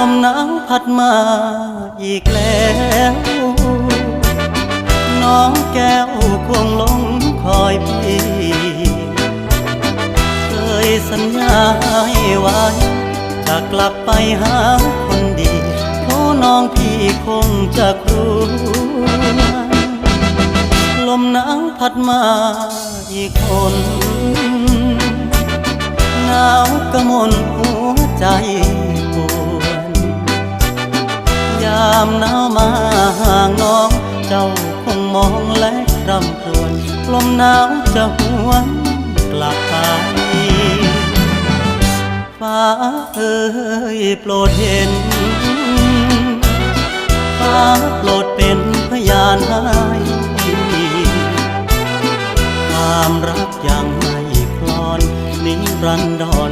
มหนาวพัดมาอีกแล้วน้องแก้วคงหลงคอยพี่เคยสัญญาให้ไว้จะกลับไปหาคนดีเพราะน้องพี่คงจะครวญลมหนาวพัดมาอีกคนหนาวกระมนหัวใจปวดยามหนาวมาห่างน้องเจ้าคงมองและรำครวญลมหนาวจะหวนกลับไปฟ้าเอ่ยโปรดเห็นฟ้าโปรดเป็นพยานให้ความรักยังไม่คลอนนิรันดร